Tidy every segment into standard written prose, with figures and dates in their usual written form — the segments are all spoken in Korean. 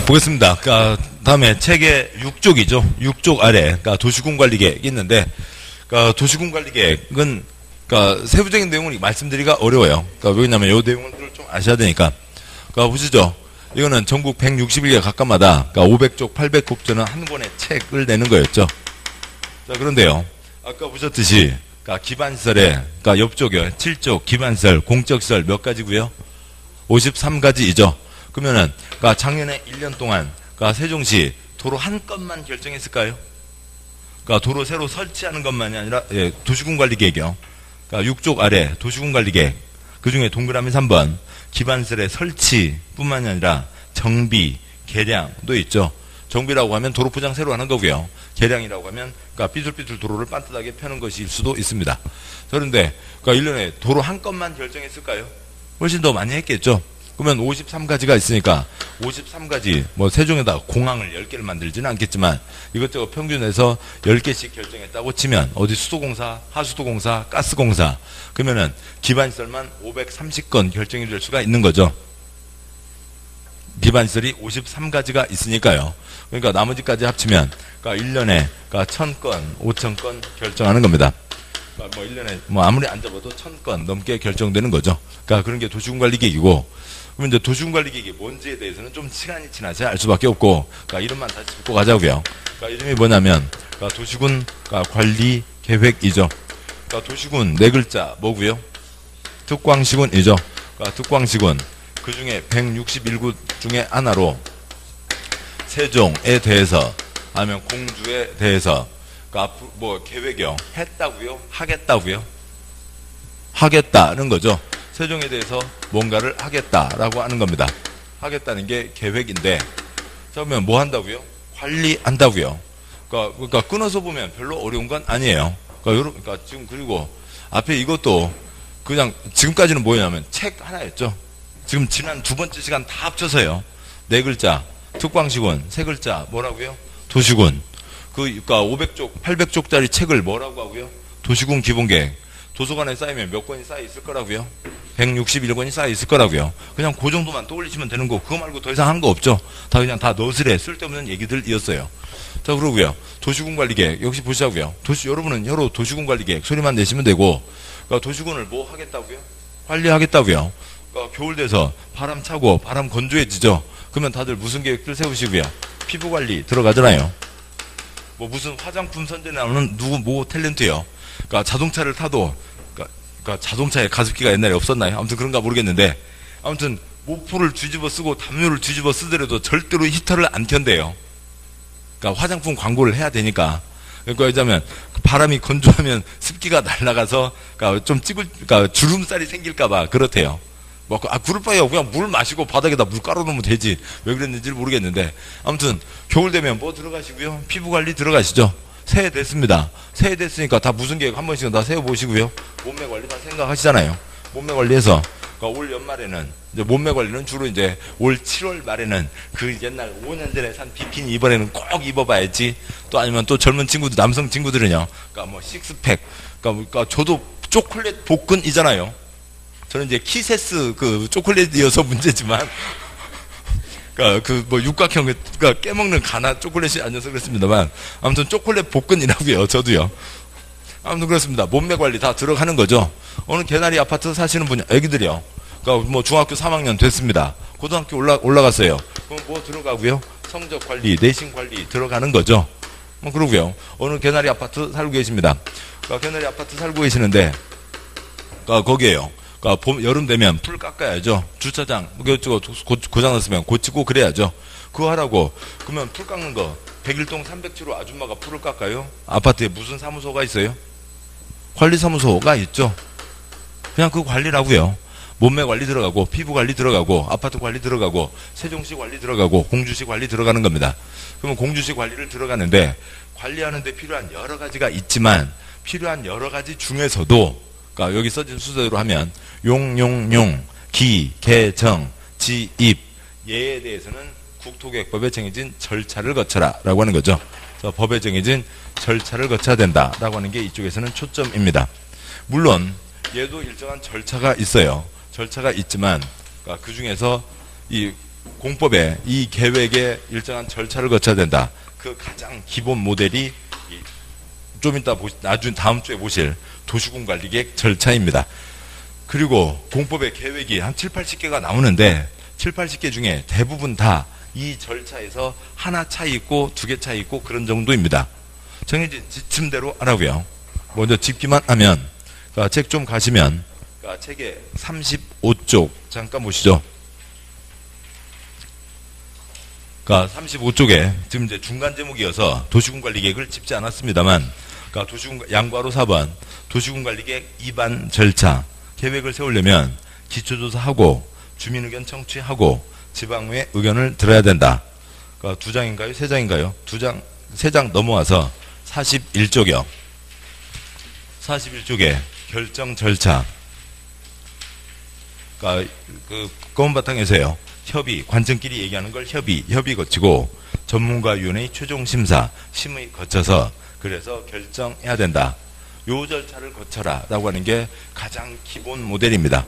보겠습니다. 다음에 책의 6쪽이죠. 6쪽 아래, 도시군관리계획이 있는데, 도시군관리계획은, 세부적인 내용을 말씀드리기가 어려워요. 왜냐면 이 내용들을 좀 아셔야 되니까. 보시죠. 이거는 전국 161개 각각마다, 500쪽, 800국조는 한 권의 책을 내는 거였죠. 자, 그런데요. 아까 보셨듯이, 기반시설에, 옆쪽이요. 7쪽, 기반시설, 공적시설 몇 가지고요? 53가지이죠. 그러면은, 작년에 1년 동안, 세종시 도로 한 건만 결정했을까요? 도로 새로 설치하는 것만이 아니라, 예, 도시군관리계획이요. 6쪽 아래 도시군관리계획. 그 중에 동그라미 3번, 기반시설의 설치뿐만이 아니라 정비, 개량도 있죠. 정비라고 하면 도로 포장 새로 하는 거고요. 개량이라고 하면, 삐뚤삐뚤 도로를 반듯하게 펴는 것일 수도 있습니다. 그런데, 1년에 도로 한 건만 결정했을까요? 훨씬 더 많이 했겠죠. 그러면 53가지가 있으니까 53가지 세종에다 공항을 10개를 만들지는 않겠지만 이것저것 평균해서 10개씩 결정했다고 치면 어디 수도공사, 하수도공사, 가스공사 그러면은 기반시설만 530건 결정이 될 수가 있는 거죠. 기반시설이 53가지가 있으니까요. 그러니까 나머지까지 합치면 1년에 1000건, 5000건 결정하는 겁니다. 1년에 아무리 안 잡아도 1000건 넘게 결정되는 거죠. 그런 게 도시군관리계획이고 그러면 이제 도시군관리계획이 뭔지에 대해서는 좀 시간이 지나서 알 수밖에 없고, 이름만 다시 짚고 가자고요. 이름이 뭐냐면, 도시군 관리계획이죠. 도시군 네 글자 뭐고요? 특광시군이죠. 특광시군 그 중에 161구 중에 하나로 세종에 대해서, 아니면 공주에 대해서, 계획이요. 했다고요? 하겠다고요? 하겠다는 거죠. 세종에 대해서 뭔가를 하겠다라고 하는 겁니다. 하겠다는 게 계획인데, 그러면 뭐 한다고요? 관리한다고요. 그러니까 끊어서 보면 별로 어려운 건 아니에요. 그러니까 지금 그리고 앞에 이것도 그냥 지금까지는 뭐냐면 책 하나였죠. 지금 지난 두 번째 시간 다 합쳐서요. 네 글자 특광시군, 세 글자 뭐라고요? 도시군. 그러니까 500쪽, 800쪽짜리 책을 뭐라고 하고요? 도시군 기본계획. 도서관에 쌓이면 몇 권이 쌓여 있을 거라고요? 161권이 쌓여 있을 거라고요. 그냥 그 정도만 떠올리시면 되는 거. 그거 말고 더 이상 한 거 없죠. 다 그냥 다 너스레 쓸데없는 얘기들이었어요. 자, 그러고요. 도시군관리계획 역시 보시자고요. 여러분은 여러 도시군관리계획 소리만 내시면 되고, 도시군을 뭐 하겠다고요? 관리하겠다고요. 겨울 돼서 바람 차고 바람 건조해지죠. 그러면 다들 무슨 계획들 세우시고요? 피부관리 들어가잖아요. 무슨 화장품 선재 나오는 뭐 탤런트요. 자동차를 타도, 자동차에 가습기가 옛날에 없었나요? 아무튼 그런가 모르겠는데, 아무튼, 모프를 뒤집어 쓰고 담요를 뒤집어 쓰더라도 절대로 히터를 안 켠대요. 화장품 광고를 해야 되니까. 그러니까 왜냐면, 바람이 건조하면 습기가 날아가서, 좀 주름살이 생길까봐 그렇대요. 그럴 바에요. 그냥 물 마시고 바닥에다 물 깔아놓으면 되지. 왜 그랬는지 모르겠는데. 아무튼, 겨울 되면 뭐 들어가시고요? 피부관리 들어가시죠. 새해 됐습니다. 새해 됐으니까 다 무슨 계획 한 번씩은 다 세워보시고요. 몸매 관리 다 생각하시잖아요. 몸매 관리해서, 올 연말에는, 이제 몸매 관리는 주로 이제 올 7월 말에는 그 옛날 5년 전에 산 비키니 이번에는 꼭 입어봐야지. 또 아니면 또 젊은 친구들, 남성 친구들은요. 식스팩. 저도 초콜릿 복근이잖아요. 저는 이제 키세스 초콜릿이어서 문제지만, 육각형, 깨먹는 가나 초콜릿이 아니어서 그렇습니다만, 아무튼 초콜릿 복근이라고요, 저도요. 아무튼 그렇습니다. 몸매 관리 다 들어가는 거죠. 어느 개나리 아파트 사시는 분이, 애기들이요. 중학교 3학년 됐습니다. 고등학교 올라갔어요. 그럼 뭐 들어가고요? 성적 관리, 내신 관리 들어가는 거죠. 그러고요. 어느 개나리 아파트 살고 계십니다. 개나리 아파트 살고 계시는데, 거기에요. 여름 되면 풀 깎아야죠. 주차장, 고장났으면 고치고 그래야죠. 그거 하라고. 그러면 풀 깎는 거, 101동 307호 아줌마가 풀을 깎아요? 아파트에 무슨 사무소가 있어요? 관리사무소가 있죠. 그냥 그 관리라고요. 몸매 관리 들어가고, 피부 관리 들어가고, 아파트 관리 들어가고, 세종시 관리 들어가고, 공주시 관리 들어가는 겁니다. 그러면 공주시 관리를 들어가는데, 관리하는 데 필요한 여러 가지가 있지만, 필요한 여러 가지 중에서도, 여기 써진 순서대로 하면 용, 기, 개, 정, 지, 입, 예에 대해서는 국토계획법에 정해진 절차를 거쳐라 라고 하는 거죠. 그래서 법에 정해진 절차를 거쳐야 된다라고 하는 게 이쪽에서는 초점입니다. 물론 얘도 일정한 절차가 있어요. 절차가 있지만 그 중에서 이 공법에 이 계획에 일정한 절차를 거쳐야 된다. 그 가장 기본 모델이 좀 이따 나중 다음 주에 보실 도시군 관리 계획 절차입니다. 그리고 공법의 계획이 한 7, 80개가 나오는데 7, 80개 중에 대부분 다 이 절차에서 하나 차이 있고 2개 차이 있고 그런 정도입니다. 정해진 지침대로 하라고요. 먼저 짚기만 하면 책 좀 가시면 책의 35쪽 잠깐 보시죠. 35쪽에 지금 이제 중간 제목이어서 도시군 관리 계획을 짚지 않았습니다만 도시군 양과로 4번 도시군 관리 계획 2반 절차 계획을 세우려면 기초조사하고 주민의견 청취하고 지방의 의견을 들어야 된다. 2장인가요? 3장인가요? 3장 넘어와서 41쪽이요. 41쪽에 결정 절차. 그 검은 바탕에서요. 협의, 관청끼리 얘기하는 걸 협의 거치고 전문가위원회의 최종 심사, 심의 거쳐서 그래서 결정해야 된다. 요 절차를 거쳐라 라고 하는 게 가장 기본 모델입니다.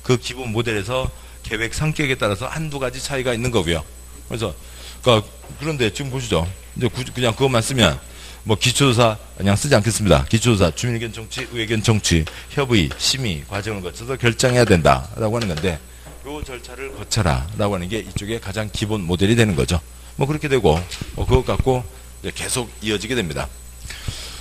그 기본 모델에서 계획 성격에 따라서 한두 가지 차이가 있는 거고요. 그래서 그런데 지금 보시죠. 이제 그냥 그것만 쓰면 뭐 기초조사 그냥 쓰지 않겠습니다. 기초조사, 주민의견 청취, 의견 청취, 협의, 심의 과정을 거쳐서 결정해야 된다라고 하는 건데 요 절차를 거쳐라 라고 하는 게 이쪽에 가장 기본 모델이 되는 거죠. 뭐 그렇게 되고 그것 갖고 이제 계속 이어지게 됩니다.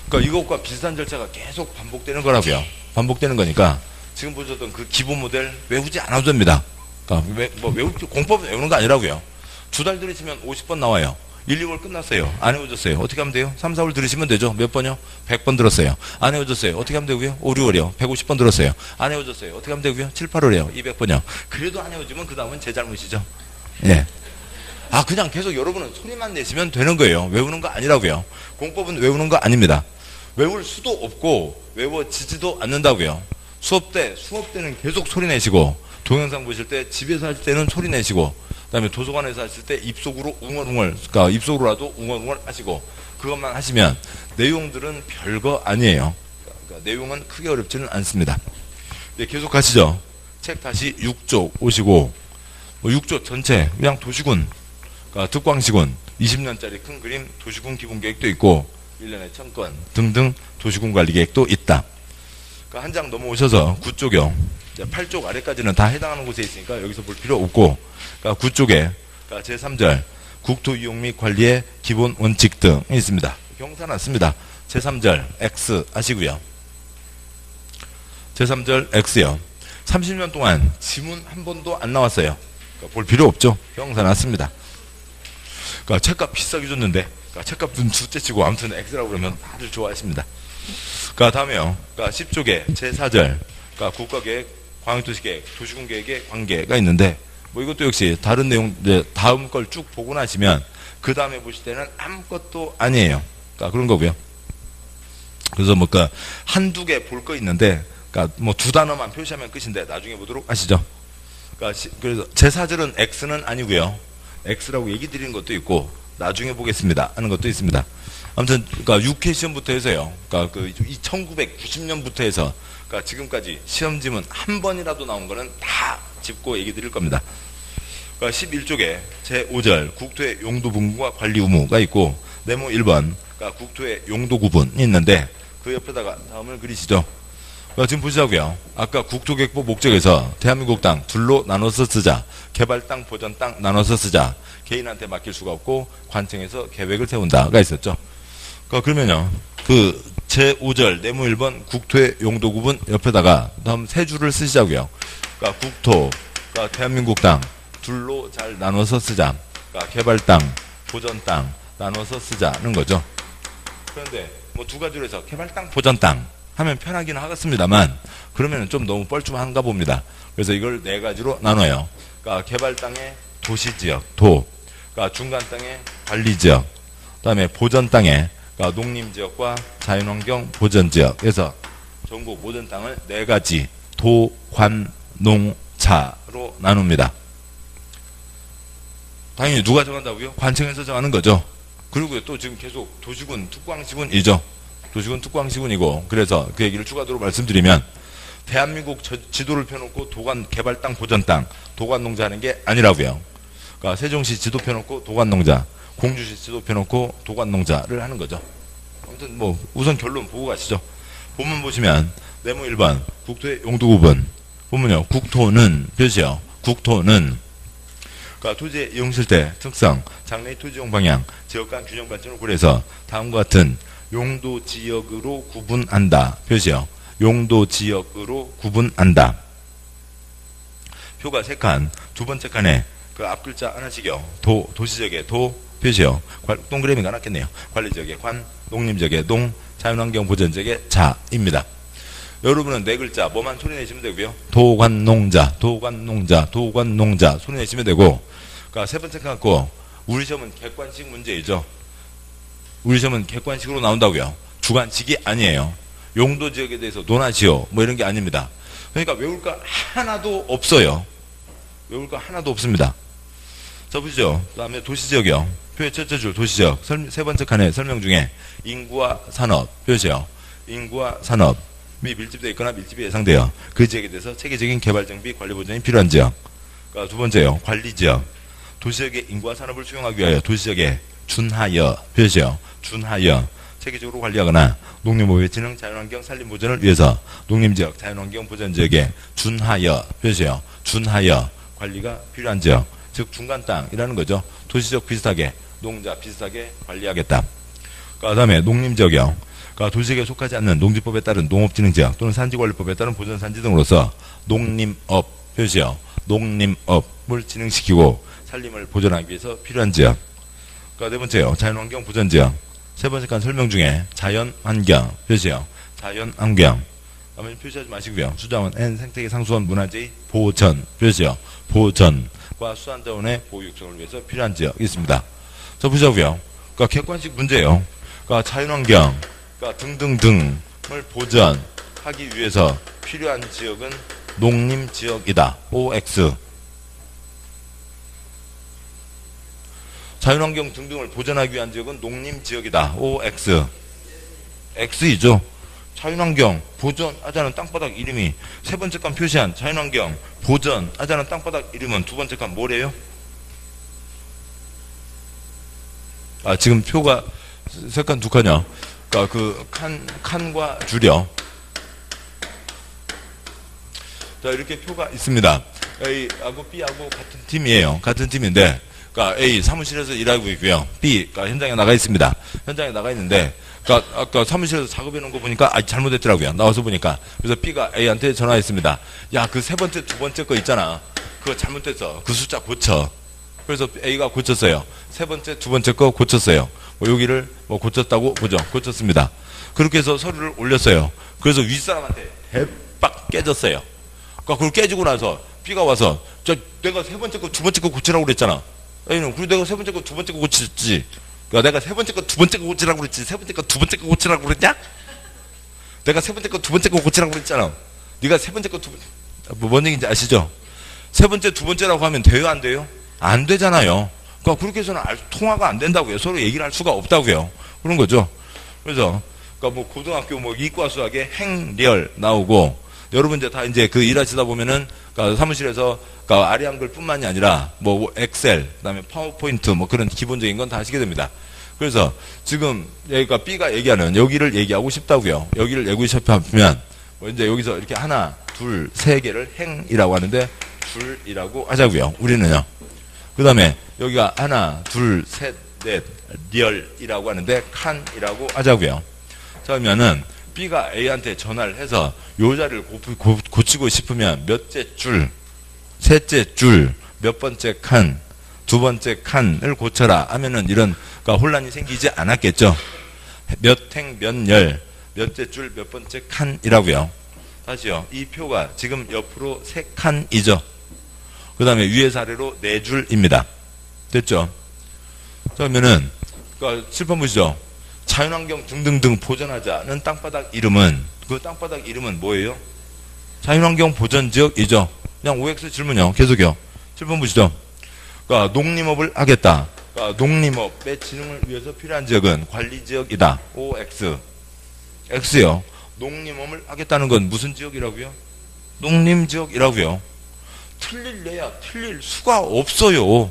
그러니까 이것과 비슷한 절차가 계속 반복되는 거라고요. 반복되는 거니까 지금 보셨던 그 기본 모델 외우지 않아도 됩니다. 공법 외우는 거 아니라고요. 2달 들으시면 50번 나와요. 1, 2월 끝났어요. 안 외워졌어요. 어떻게 하면 돼요? 3, 4월 들으시면 되죠. 몇 번요? 100번 들었어요. 안 외워졌어요. 어떻게 하면 되고요? 5, 6월이요. 150번 들었어요. 안 외워졌어요. 어떻게 하면 되고요? 7, 8월이요. 200번이요. 그래도 안 외워지면 그 다음은 제 잘못이죠. 예. 그냥 계속 여러분은 소리만 내시면 되는 거예요. 외우는 거 아니라고요. 공법은 외우는 거 아닙니다. 외울 수도 없고 외워지지도 않는다고요. 수업 때는 계속 소리 내시고 동영상 보실 때 집에서 하실 때는 소리 내시고 그다음에 도서관에서 하실 때 입속으로 웅얼웅얼 입속으로라도 웅얼웅얼 하시고 그것만 하시면 내용들은 별거 아니에요. 내용은 크게 어렵지는 않습니다. 네, 계속 가시죠. 책 다시 6쪽 오시고 6쪽 전체 그냥 도시군 득광시군 20년짜리 큰 그림 도시군 기본계획도 있고 1년에 1000건 등등 도시군 관리계획도 있다. 한 장 넘어오셔서 9쪽이요. 8쪽 아래까지는 다 해당하는 곳에 있으니까 여기서 볼 필요 없고 9쪽에 제3절 국토이용 및 관리의 기본 원칙 등이 있습니다. 경사 났습니다. 제3절 X 아시고요. 제3절 X요. 30년 동안 지문 한 번도 안 나왔어요. 볼 필요 없죠. 경사 났습니다. 책값 비싸게 줬는데 책값 좀 둘째 치고 아무튼 X라고 그러면 다들 좋아하십니다. 다음에요. 10쪽에 제4절 국가계획, 광역도시계획, 도시군계획의 관계가 있는데 이것도 역시 다른 내용 다음 걸 쭉 보고 나시면 그 다음에 보실 때는 아무것도 아니에요. 그런 거고요. 그래서 한두 개 볼 거 있는데 2단어만 표시하면 끝인데 나중에 보도록 하시죠. 그래서 제4절은 X는 아니고요. X라고 얘기 드리는 것도 있고 나중에 보겠습니다 하는 것도 있습니다. 아무튼 6회 시험부터 해서요. 1990년부터 해서 지금까지 시험 지문 한 번이라도 나온 거는 다 짚고 얘기 드릴 겁니다. 11쪽에 제5절 국토의 용도 분과 관리 의무가 있고 네모 1번 국토의 용도 구분이 있는데 그 옆에다가 다음을 그리시죠. 지금 보시자고요. 아까 국토계획법 목적에서 대한민국 땅 둘로 나눠서 쓰자. 개발 땅, 보전 땅 나눠서 쓰자. 개인한테 맡길 수가 없고 관청에서 계획을 세운다가 있었죠. 그러면요. 제5절 네모 1번 국토의 용도 구분 옆에다가 다음 세 줄을 쓰시자고요. 국토, 대한민국 땅 둘로 잘 나눠서 쓰자. 개발 땅, 보전 땅 나눠서 쓰자는 거죠. 그런데 2가지로 해서 개발 땅, 보전 땅 하면 편하기는 하겠습니다만 그러면 좀 너무 뻘쭘한가 봅니다. 그래서 이걸 4가지로 나눠요. 개발 땅의 도시지역, 중간 땅의 관리지역, 그 다음에 보전 땅의 농림지역과 자연환경 보전지역에서 전국 모든 땅을 4가지 도, 관, 농, 자로 나눕니다. 당연히 누가 정한다고요? 관청에서 정하는 거죠. 그리고 또 지금 계속 도시군 특광시군이죠. 도시군 특광시군이고 그래서 그 얘기를 추가적으로 말씀드리면 대한민국 지도를 펴놓고 도관 개발 땅, 보전 땅, 도관 농자하는 게 아니라고요. 그러니까 세종시 지도 펴놓고 도관농자, 공주시 지도 펴놓고 도관농자를 하는 거죠. 아무튼 뭐 우선 결론 보고 가시죠. 본문 보시면 네모 1번 국토의 용도 구분. 본문요. 국토는 표시요. 국토는 그러니까 토지의 이용 실태, 특성, 장래의 토지용 방향, 지역 간 균형 발전을 고려해서 다음과 같은 용도 지역으로 구분한다. 표시요. 용도 지역으로 구분한다. 표가 3칸, 두 번째 칸에 그 앞글자 하나씩이요. 도시지역의 도 표시요. 동그라미가 나겠네요. 관리지역의 관, 농림지역의 농, 자연환경 보전지역의 자입니다. 여러분은 4글자 뭐만 소리내시면 되고요. 도관농자, 도관농자, 도관농자 소리내시면 되고, 그러니까 세 번째 칸 갖고 우리 시험은 객관식 문제이죠. 우리 시험은 객관식으로 나온다고요. 주관식이 아니에요. 용도 지역에 대해서 논하시오 뭐 이런 게 아닙니다. 그러니까 외울 거 하나도 없어요. 외울 거 하나도 없습니다. 자 보시죠. 그 다음에 도시지역이요. 표의 첫째 줄 도시지역. 세 번째 칸에 설명 중에 인구와 산업 표시요. 인구와 산업이 밀집되어 있거나 밀집이 예상돼요. 그 지역에 대해서 체계적인 개발 정비 관리 보전이 필요한 지역. 그러니까 두 번째요. 관리지역. 도시지역의 인구와 산업을 수용하기 위하여 도시지역에 준하여 표시요. 준하여 체계적으로 관리하거나 농림보호의 진흥 자연환경 산림 보전을 위해서 농림지역 자연환경 보전지역에 준하여 표시요. 준하여 관리가 필요한 지역. 즉 중간 땅이라는 거죠. 도시지역 비슷하게 농자 비슷하게 관리하겠다. 그 다음에 농림지역이요. 그러니까 도시지역에 속하지 않는 농지법에 따른 농업진흥지역 또는 산지관리법에 따른 보전산지 등으로서 농림업 표시요. 농림업을 진흥시키고 산림을 보존하기 위해서 필요한 지역. 그러니까 네 번째요. 자연환경 보전지역. 세 번째 칸 설명 중에 자연환경 표시요. 자연환경. 아마 표시하지 마시고요. 수자원 N 생태계 상수원 문화재의 보전 표시요. 보전과 수산자원의 보호 육성을 위해서 필요한 지역이 있습니다. 자 보자고요. 그러니까 객관식 문제예요. 그러니까 자연환경, 그러니까 등등등을 보전하기 위해서 필요한 지역은 농림지역이다. OX. 자연환경 등등을 보전하기 위한 지역은 농림지역이다. OX. X이죠. 자연환경 보전하자는 땅바닥 이름이 세 번째 칸 표시한 자연환경 보전하자는 땅바닥 이름은 두 번째 칸 뭐래요? 아 지금 표가 세 칸 두 칸이요. 그러니까 그 칸과 줄이요. 자 이렇게 표가 있습니다. A하고 B하고 같은 팀이에요. 같은 팀인데 그러니까 A 사무실에서 일하고 있고요. B 그러니까 현장에 나가 있습니다. 현장에 나가 있는데 그러니까 아까 사무실에서 작업해 놓은 거 보니까 잘못됐더라고요. 나와서 보니까. 그래서 B가 A한테 전화했습니다. 야, 그 세 번째, 두 번째 거 있잖아. 그거 잘못됐어. 그 숫자 고쳐. 그래서 A가 고쳤어요. 세 번째, 두 번째 거 고쳤어요. 뭐 여기를 뭐 고쳤다고 보죠. 고쳤습니다. 그렇게 해서 서류를 올렸어요. 그래서 윗사람한테 대박 깨졌어요. 그러니까 그걸 깨지고 나서 B가 와서 내가 세 번째 거, 두 번째 거 고치라고 그랬잖아. A는 그리고 내가 세 번째 거, 두 번째 거 고쳤지. 그러니까 내가 세 번째 거, 두 번째 거 고치라고 그랬지. 세 번째 거, 두 번째 거 고치라고 그랬냐? 내가 세 번째 거, 두 번째 거 고치라고 그랬잖아. 네가 세 번째 거, 뭔 얘기인지 아시죠? 세 번째, 두 번째라고 하면 돼요, 안 돼요? 안 되잖아요. 그러니까 그렇게 해서는 통화가 안 된다고요. 서로 얘기를 할 수가 없다고요. 그런 거죠. 그래서 그러니까 뭐 고등학교 뭐 이과 수학에 행렬 나오고 여러분 이제 다 이제 그 일하시다 보면은 그러니까 사무실에서 그러니까 아리한글뿐만이 아니라 뭐 엑셀, 그다음에 파워포인트 뭐 그런 기본적인 건 다 하시게 됩니다. 그래서 지금 여기가 B가 얘기하는 여기를 얘기하고 싶다고요. 여기를 얘기하고 싶으면 뭐 이제 여기서 이렇게 하나, 둘, 세 개를 행이라고 하는데 줄이라고 하자고요. 우리는요. 그다음에 여기가 하나, 둘, 셋, 넷, 리얼이라고 하는데 칸이라고 하자고요. 자 그러면은 B가 A한테 전화를 해서 요 자리를 고치고 싶으면 몇째 줄, 셋째 줄, 몇 번째 칸, 두 번째 칸을 고쳐라 하면은 이런 그러니까 혼란이 생기지 않았겠죠. 몇 행, 몇 열, 몇째 줄, 몇 번째 칸이라고요. 다시요. 이 표가 지금 옆으로 세 칸이죠. 그 다음에 위에서 아래로 네 줄입니다. 됐죠? 자, 그러면은 그러니까 7번 보시죠. 자연환경 등등등 보전하자는 땅바닥 이름은 그 땅바닥 이름은 뭐예요? 자연환경 보전지역이죠. 그냥 OX 질문이요. 계속요. 7번 보시죠. 그러니까 농림업을 하겠다. 그러니까 농림업의 진흥을 위해서 필요한 지역은 관리지역이다. OX. X요. 농림업을 하겠다는 건 무슨 지역이라고요? 농림지역이라고요. 틀릴래야 틀릴 수가 없어요.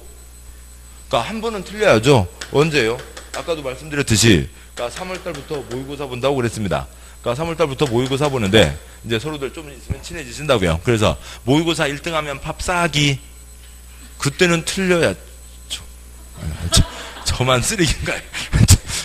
그러니까 한 번은 틀려야죠. 언제요? 아까도 말씀드렸듯이, 그러니까 3월달부터 모의고사 본다고 그랬습니다. 그러니까 3월달부터 모의고사 보는데, 이제 서로들 좀 있으면 친해지신다고요. 그래서 모의고사 1등 하면 밥 싸기. 그때는 틀려야죠. 저만 쓰레기인가요?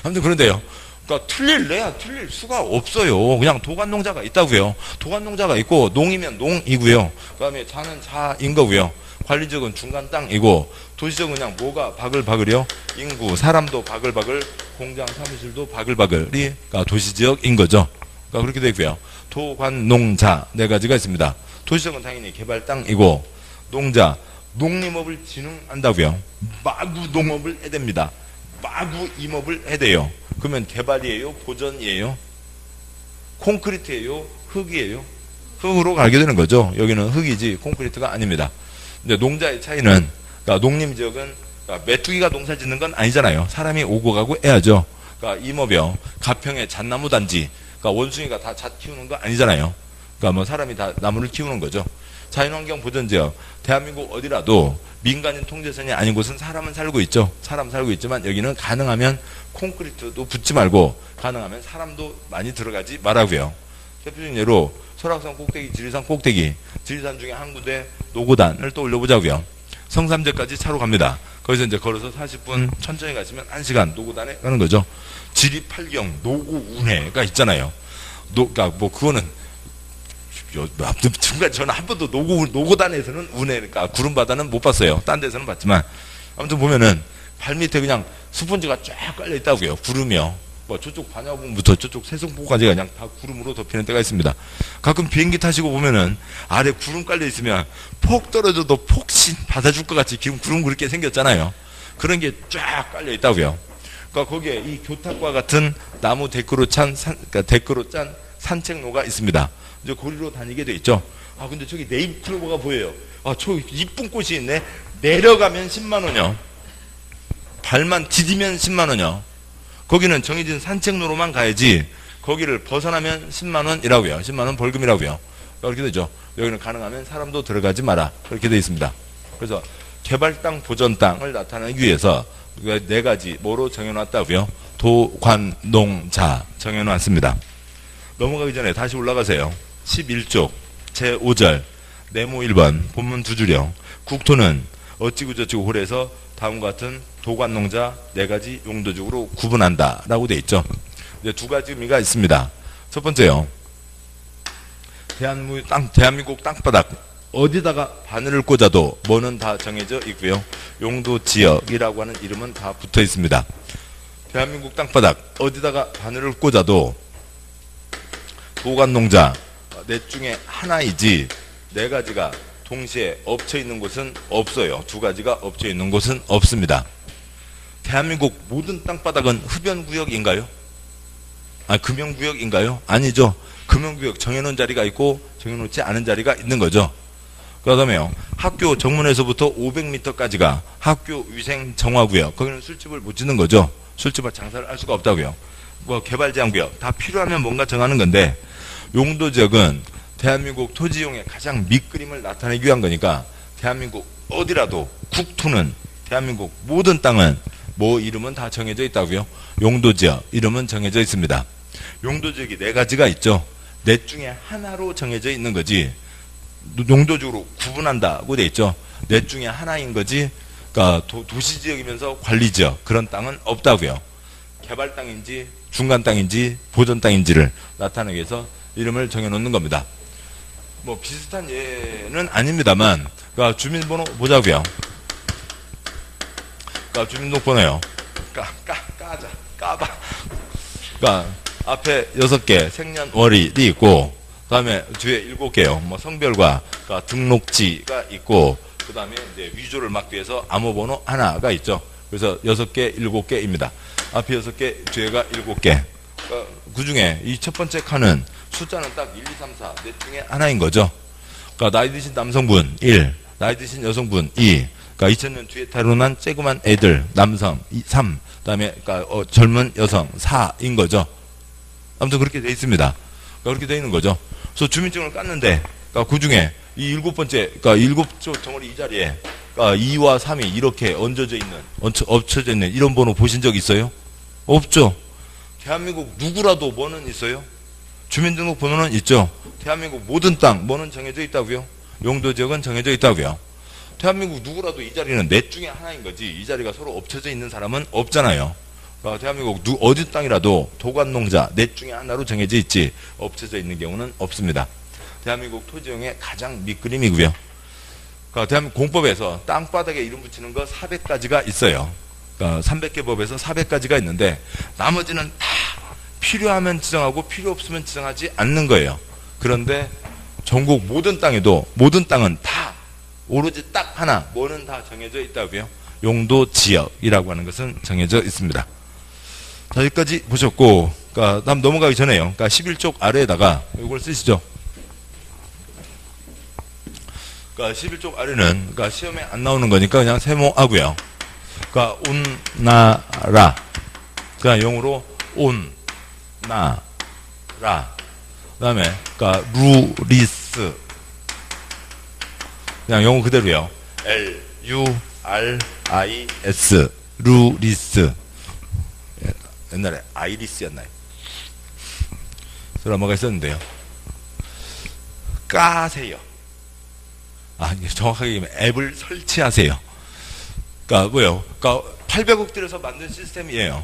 아무튼 그런데요. 그러니까 틀릴 수가 없어요. 그냥 도관농자가 있다고요. 도관농자가 있고, 농이면 농이고요. 그 다음에 자는 자인 거고요. 관리적은 중간 땅이고, 도시적은 그냥 뭐가 바글바글이요? 인구, 사람도 바글바글, 공장, 사무실도 바글바글이 그러니까 도시지역인 거죠. 그러니까 그렇게 되고요. 도관농자 네 가지가 있습니다. 도시적은 당연히 개발 땅이고, 농자, 농림업을 진흥한다고요. 마구 농업을 해야 됩니다. 마구 임업을 해야 돼요. 그러면 개발이에요? 보전이에요? 콘크리트예요? 흙이에요? 흙으로 가게 되는 거죠. 여기는 흙이지 콘크리트가 아닙니다. 근데 농자의 차이는, 그러니까 농림지역은 그러니까 메뚜기가 농사 짓는 건 아니잖아요. 사람이 오고 가고 해야죠. 그러니까 임업이요. 가평의 잣나무 단지, 그러니까 원숭이가 다 잣 키우는 거 아니잖아요. 그러니까 뭐 사람이 다 나무를 키우는 거죠. 자연환경 보전지역, 대한민국 어디라도 민간인 통제선이 아닌 곳은 사람은 살고 있죠. 사람 살고 있지만 여기는 가능하면 콘크리트도 붙지 말고, 가능하면 사람도 많이 들어가지 말라고요. 대표적인 예로 설악산 꼭대기, 지리산 꼭대기, 지리산 중에 한 군데 노고단을 또 올려보자고요. 성삼재까지 차로 갑니다. 거기서 이제 걸어서 40분, 천천히 가시면 1시간 노고단에 가는 거죠. 지리팔경 노고운해가 있잖아요. 그러니까 뭐 그거는 중간 저는 한 번도 노고단에서는 운해니까 구름바다는 못 봤어요. 딴 데서는 봤지만 아무튼 보면은 발 밑에 그냥 스펀지가 쫙 깔려 있다고요. 구름이요. 뭐 저쪽 반야봉부터 저쪽 세송포까지 그냥 다 구름으로 덮이는 때가 있습니다. 가끔 비행기 타시고 보면은 아래 구름 깔려 있으면 폭 떨어져도 폭신 받아줄 것 같이 지금 구름 그렇게 생겼잖아요. 그런 게 쫙 깔려 있다고요. 그러니까 거기에 이 교탁과 같은 나무 데크로 그러니까 데크로 짠 산책로가 있습니다. 이제 거리로 다니게 돼 있죠. 아 근데 저기 네잎클로버가 보여요. 아 저 이쁜 꽃이 있네. 내려가면 10만 원이요. 발만 디디면 10만 원이요. 거기는 정해진 산책로로만 가야지 거기를 벗어나면 10만 원이라고요. 10만 원 벌금이라고요. 그렇게 되죠. 여기는 가능하면 사람도 들어가지 마라. 그렇게 되어 있습니다. 그래서 개발 땅, 보전 땅을 나타내기 위해서 네 가지 뭐로 정해놨다고요. 도, 관, 농, 자 정해놨습니다. 넘어가기 전에 다시 올라가세요. 11쪽 제5절 네모 1번 본문 두 줄이요. 국토는 어찌고 저찌고 홀에서 다음과 같은 도관농자 네 가지 용도적으로 구분한다 라고 되어 있죠. 이제 두 가지 의미가 있습니다. 첫 번째요. 대한민국 땅바닥 어디다가 바늘을 꽂아도 뭐는 다 정해져 있고요. 용도지역이라고 하는 이름은 다 붙어 있습니다. 대한민국 땅바닥 어디다가 바늘을 꽂아도 도관농자 넷 중에 하나이지 네 가지가 동시에 엎쳐 있는 곳은 없어요. 두 가지가 엎쳐 있는 곳은 없습니다. 대한민국 모든 땅바닥은 흡연구역인가요? 아, 금연구역인가요? 아니죠. 금연구역 정해놓은 자리가 있고 정해놓지 않은 자리가 있는 거죠. 그 다음에요. 학교 정문에서부터 500m까지가 학교 위생 정화구역. 거기는 술집을 못 짓는 거죠. 술집을 장사를 할 수가 없다고요. 뭐 개발제한구역 다 필요하면 뭔가 정하는 건데 용도지역은 대한민국 토지용의 가장 밑그림을 나타내기 위한 거니까 대한민국 어디라도 국토는 대한민국 모든 땅은 뭐 이름은 다 정해져 있다고요. 용도지역 이름은 정해져 있습니다. 용도지역이 네 가지가 있죠. 넷 중에 하나로 정해져 있는 거지 용도적으로 구분한다고 돼 있죠. 넷 중에 하나인 거지. 그러니까 도시지역이면서 관리지역 그런 땅은 없다고요. 개발 땅인지 중간 땅인지 보전 땅인지를 나타내기 위해서 이름을 정해놓는 겁니다. 뭐 비슷한 예는 아닙니다만, 그러니까 주민번호 보자고요. 그러니까 주민등록번호요. 까봐. 그러니까 앞에 6개 생년월일이 있고, 그다음에 뒤에 7개요. 뭐 성별과 그러니까 등록지가 있고, 그다음에 이제 위조를 막기 위해서 암호번호 하나가 있죠. 그래서 6개, 7개입니다. 앞에 6개, 뒤에가 7개. 그러니까 그 중에 이 첫 번째 칸은 숫자는 딱 1, 2, 3, 4 넷 중에 하나인 거죠. 그러니까 나이 드신 남성분 1, 나이 드신 여성분 2. 그러니까 2000년 뒤에 타로난 쬐그만 애들 남성 3. 그다음에 그러니까 젊은 여성 4인 거죠. 아무튼 그렇게 돼 있습니다. 그러니까 그렇게 돼 있는 거죠. 그래서 주민증을 깠는데 그러니까 그 중에 이 7번째 그러니까 7쪽 덩어리 이 자리에 그러니까 2와 3이 이렇게 얹혀져 있는 이런 번호 보신 적 있어요? 없죠. 대한민국 누구라도 뭐는 있어요? 주민등록번호는 있죠. 대한민국 모든 땅 뭐는 정해져 있다고요? 용도지역은 정해져 있다고요. 대한민국 누구라도 이 자리는 넷 중에 하나인 거지 이 자리가 서로 엎쳐져 있는 사람은 없잖아요. 그러니까 대한민국 어디 땅이라도 도관농자 넷 중에 하나로 정해져 있지 엎쳐져 있는 경우는 없습니다. 대한민국 토지용의 가장 밑그림이고요. 그러니까 대한민국 공법에서 땅바닥에 이름 붙이는 거 400가지가 있어요. 그러니까 300개 법에서 400가지가 있는데 나머지는 다 필요하면 지정하고 필요 없으면 지정하지 않는 거예요. 그런데 전국 모든 땅에도 모든 땅은 다 오로지 딱 하나 뭐는 다 정해져 있다고요. 용도 지역이라고 하는 것은 정해져 있습니다. 자, 여기까지 보셨고, 그러니까 다음 넘어가기 전에요. 그러니까 11쪽 아래에다가 이걸 쓰시죠. 그러니까 11쪽 아래는 그러니까 시험에 안 나오는 거니까 그냥 세모하고요. 그러니까 온나라, 그냥 영어로 온나라. 그다음에 그러니까 루리스, 그냥 영어 그대로요. L-U-R-I-S, 루리스. 옛날에 아이리스였나요? 드라마가 있었는데요. 까세요. 정확하게 얘기하면 앱을 설치하세요. 그러니까 뭐예요? 그러니까 800억 들여서 만든 시스템이에요.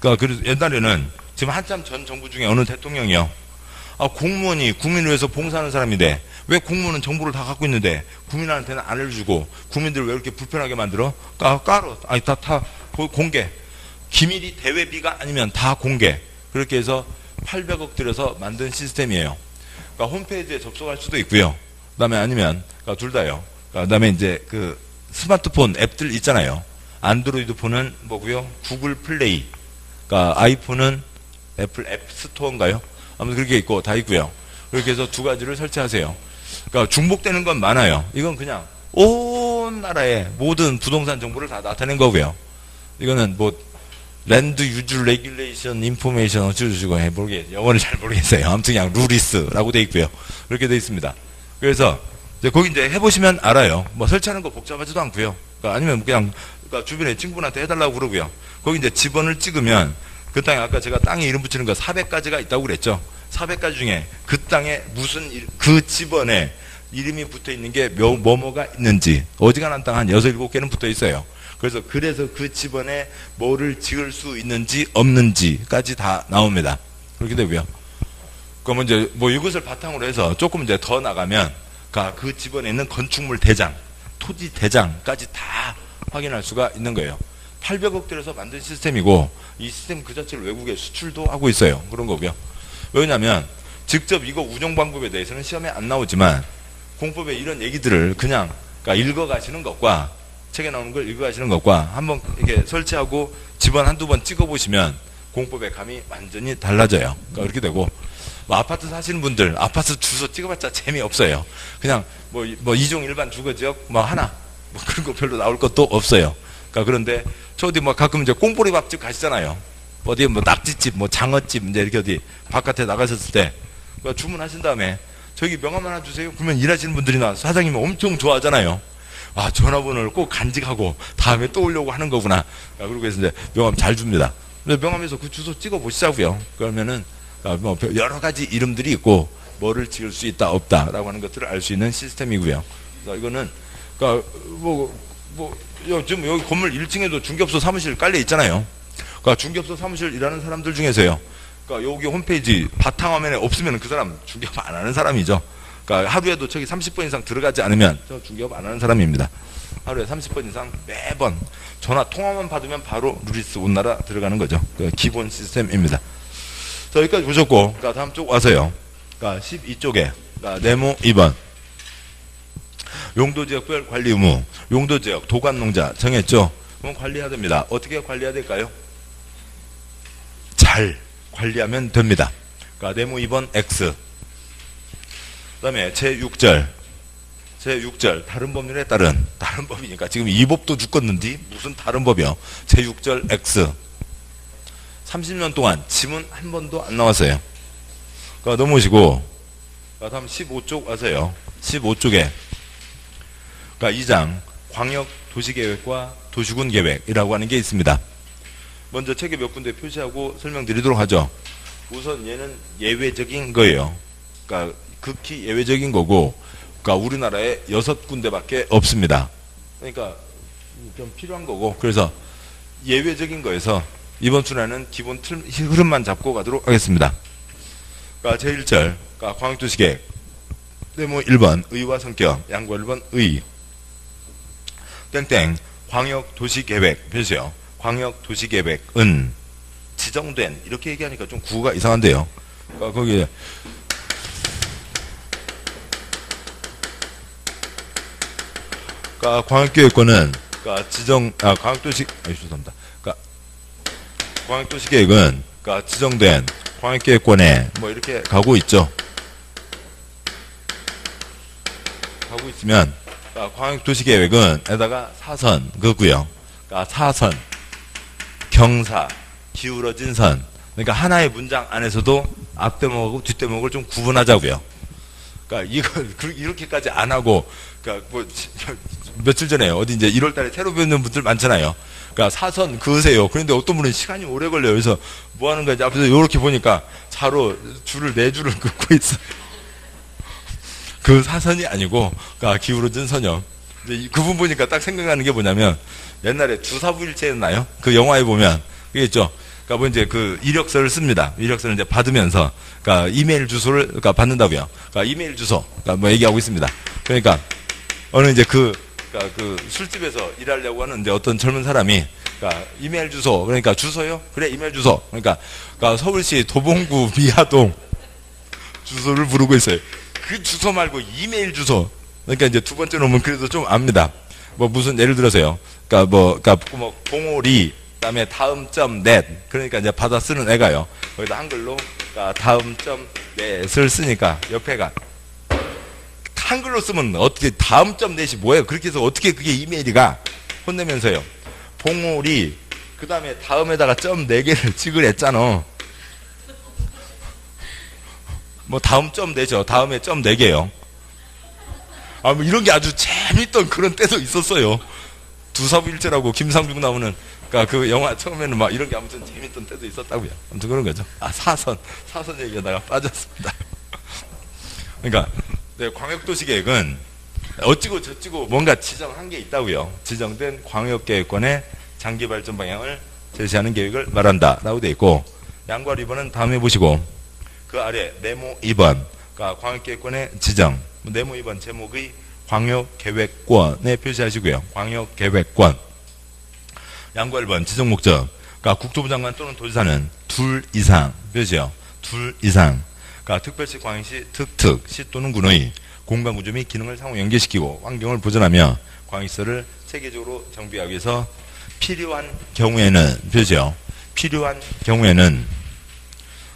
그러니까 그래서 옛날에는 지금 한참 전 정부 중에 어느 대통령이요. 공무원이 국민을 위해서 봉사하는 사람인데 왜 공무원은 정보를 다 갖고 있는데 국민한테는 안 알려주고 국민들을 왜 이렇게 불편하게 만들어? 까로 다 공개. 기밀이 대외비가 아니면 다 공개. 그렇게 해서 800억 들여서 만든 시스템이에요. 그러니까 홈페이지에 접속할 수도 있고요. 그다음에 아니면 그러니까 둘 다요. 그다음에 이제 그 스마트폰 앱들 있잖아요. 안드로이드 폰은 뭐고요? 구글 플레이. 그러니까 아이폰은 애플 앱 스토어인가요? 아무튼 그렇게 있고 다 있고요. 그렇게 해서 두 가지를 설치하세요. 그러니까 중복되는 건 많아요. 이건 그냥 온 나라의 모든 부동산 정보를 다 나타낸 거고요. 이거는 뭐 랜드 유즈 레귤레이션 인포메이션 어쩌고저쩌고 모르겠어요. 영어를 잘 모르겠어요. 아무튼 그냥 루리스라고 돼 있고요. 그렇게 돼 있습니다. 그래서 이제 거기 이제 해보시면 알아요. 뭐 설치하는 거 복잡하지도 않고요. 그러니까 아니면 그냥 그러니까 주변에 친구분한테 해달라고 그러고요. 거기 이제 집원을 찍으면 그 땅에 아까 제가 땅에 이름 붙이는 거 400가지가 있다고 그랬죠. 400가지 중에 그 땅에 무슨 그 집원에 이름이 붙어 있는 게 뭐가 있는지 어지간한 땅 한 6, 7개는 붙어 있어요. 그래서 그 집원에 뭐를 지을 수 있는지 없는지까지 다 나옵니다. 그렇게 되고요. 그러면 이제 뭐 이것을 바탕으로 해서 조금 이제 더 나가면 그 집원에 있는 건축물 대장, 토지 대장까지 다 확인할 수가 있는 거예요. 800억 들여서 만든 시스템이고 이 시스템 그 자체를 외국에 수출도 하고 있어요. 그런 거고요. 왜냐하면 직접 이거 운영 방법에 대해서는 시험에 안 나오지만 공법에 이런 얘기들을 그냥 읽어가시는 것과 책에 나오는 걸 읽어가시는 것과 한번 이렇게 설치하고 집원 한두 번 찍어보시면 공법의 감이 완전히 달라져요. 그러니까 그렇게 되고 뭐 아파트 사시는 분들 아파트 주소 찍어봤자 재미없어요. 그냥 뭐 2종 일반 주거지역 뭐 하나 뭐 그런 거 별로 나올 것도 없어요. 그러니까 그런데 저 어디 뭐 가끔 이제 꽁보리 밥집 가시잖아요. 어디 뭐 낙지집 뭐 장어집 이제 이렇게 어디 바깥에 나가셨을 때 주문하신 다음에 저기 명함 하나 주세요. 그러면 일하시는 분들이나 사장님이 엄청 좋아하잖아요. 전화번호를 꼭 간직하고 다음에 또 오려고 하는 거구나. 그러고 해서 이제 명함 잘 줍니다. 근데 명함에서 그 주소 찍어 보시자고요. 그러면은 뭐 여러 가지 이름들이 있고 뭐를 지을 수 있다 없다라고 하는 것들을 알 수 있는 시스템이고요. 그래서 이거는 그러니까 지금 여기 건물 1층에도 중개업소 사무실 깔려 있잖아요. 그러니까 중개업소 사무실 일하는 사람들 중에서요. 그러니까 여기 홈페이지 바탕화면에 없으면 그 사람 중개업 안 하는 사람이죠. 그러니까 하루에도 저기 30번 이상 들어가지 않으면 저 중개업 안 하는 사람입니다. 하루에 30번 이상 매번 전화 통화만 받으면 바로 루리스 온나라 들어가는 거죠. 그 기본 시스템입니다. 자, 여기까지 보셨고, 그러니까 다음 쪽 와서요. 그러니까 12쪽에 그러니까 네모 2번 용도지역별 관리 의무, 용도지역 도관농자 정했죠. 그럼 관리해야 됩니다. 어떻게 관리해야 될까요? 잘 관리하면 됩니다. 그러니까 네모 2번 X. 그 다음에 제6절 다른 법률에 따른 다른 법이니까 지금 이 법도 죽었는데 무슨 다른 법이요. 제6절 X 30년 동안 지문 한 번도 안 나왔어요. 그러니까 넘어오시고 다음 15쪽 와서요. 15쪽에 그러니까 2장 광역 도시계획과 도시군 계획이라고 하는 게 있습니다. 먼저 책에 몇 군데 표시하고 설명드리도록 하죠. 우선 얘는 예외적인 거예요. 그러니까 극히 예외적인 거고, 그러니까 우리나라에 6군데밖에 없습니다. 그러니까 좀 필요한 거고, 그래서 예외적인 거에서 이번 순에는 기본 흐름만 잡고 가도록 하겠습니다. 그러니까 제1절, 그러니까 광역도시계획, 네모 1번 의와 성격, 양과 1번 의, 땡땡 광역도시계획 표시요. 광역도시계획은 지정된, 이렇게 얘기하니까 좀 구호가 이상한데요. 그러니까 거기에 그러니까 광역계획권은 그러니까 죄송합니다. 그러니까 광역도시계획은 그러니까 지정된 광역계획권에 뭐 이렇게 가고 있죠. 가고 있으면 그러니까 광역도시계획은 에다가 사선 그거고요. 그러니까 사선, 경사, 기울어진 선. 그러니까 하나의 문장 안에서도 앞대목하고 뒷대목을 좀 구분하자고요. 그러니까 이걸 이렇게까지 안 하고, 그러니까 뭐 며칠 전에 어디 이제 1월달에 새로 뵙는 분들 많잖아요. 그러니까 사선 그으세요. 그런데 어떤 분은 시간이 오래 걸려요. 그래서 뭐 하는 거지? 앞에서 이렇게 보니까 자로 줄을 4줄을 긋고 있어. 그 사선이 아니고, 그러니까 기울어진 선형. 이제 그분 보니까 딱 생각나는 게 뭐냐면, 옛날에 주사부일체였나요? 그 영화에 보면, 그게 있죠. 그러니까 뭐 이제 그 이력서를 씁니다. 이력서를 이제 받으면서, 그러니까 이메일 주소를, 그러니까 받는다고요. 그러니까 이메일 주소, 그러니까 뭐 얘기하고 있습니다. 그러니까, 어느 이제 그러니까 그 술집에서 일하려고 하는 이제 어떤 젊은 사람이, 그러니까 이메일 주소, 그러니까 주소요? 그래, 이메일 주소. 그러니까 서울시 도봉구 미아동 주소를 부르고 있어요. 그 주소 말고 이메일 주소. 그러니까 이제 두 번째 놈은 그래도 좀 압니다. 뭐 무슨 예를 들어서요. 그러니까 봉오리 그다음에 다음.net 그러니까 이제 받아 쓰는 애가요. 거기다 한글로 그러니까 다음.net을 쓰니까 옆에가 한글로 쓰면 어떻게 다음.net이 뭐예요? 그렇게 해서 어떻게 그게 이메일이가 혼내면서요. 봉오리 그다음에 다음에다가 점 4개를 찍을 했잖아. 뭐 다음 점 내죠. 다음에 점 4개요. 뭐 이런 게 아주 재밌던 그런 때도 있었어요. 두사부일체라고 김상중 나오는 그러니까 그 영화 처음에는 막 이런 게 아무튼 재밌던 때도 있었다고요. 아무튼 그런 거죠. 사선 얘기하다가 빠졌습니다. 그러니까 네, 광역도시계획은 어찌고 저찌고 뭔가 지정한 게 있다고요. 지정된 광역계획권의 장기 발전 방향을 제시하는 계획을 말한다라고 되어 있고, 양과 리번은 다음에 보시고 그 아래 네모 2번 그러니까 광역계획권의 지정, 네모 2번 제목의 광역계획권에 표시하시고요. 광역계획권. 양과 1번 지정목적. 그러니까 국토부 장관 또는 도지사는 2 이상 표시요. 2 이상. 그러니까 특별시, 광역시, 특특, 시 또는 군의 공간구조 및 기능을 상호 연계시키고 환경을 보존하며 광역시설을 체계적으로 정비하기 위해서 필요한 경우에는 표시요. 필요한 경우에는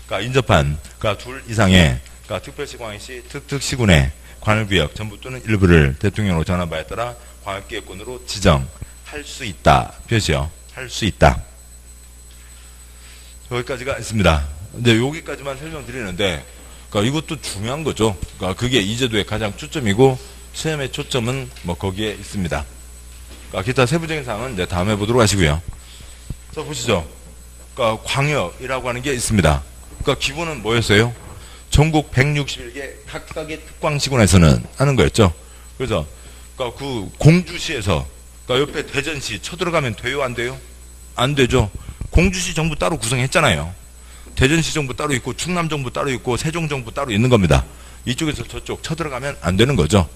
그러니까 인접한 그러니까 2 이상의 그러니까 특별시, 광역시, 특특시군의 관할구역 전부 또는 일부를 대통령으로 전한 바에 따라 광역계획권으로 지정할 수 있다. 표시요. 할 수 있다. 여기까지가 있습니다. 근데 여기까지만 설명드리는데, 그러니까 이것도 중요한 거죠. 그러니까 그게 이 제도의 가장 초점이고 시험의 초점은 뭐 거기에 있습니다. 그러니까 기타 세부적인 사항은 이제 다음에 보도록 하시고요. 자 보시죠. 그러니까 광역이라고 하는 게 있습니다. 그러니까 기본은 뭐였어요? 전국 161개 각각의 특광시군에서는 하는 거였죠. 그래서 그러니까 그 공주시에서 그러니까 옆에 대전시 쳐들어가면 돼요, 안 돼요? 안 되죠. 공주시 정부 따로 구성했잖아요. 대전시 정부 따로 있고 충남 정부 따로 있고 세종 정부 따로 있는 겁니다. 이쪽에서 저쪽 쳐들어가면 안 되는 거죠.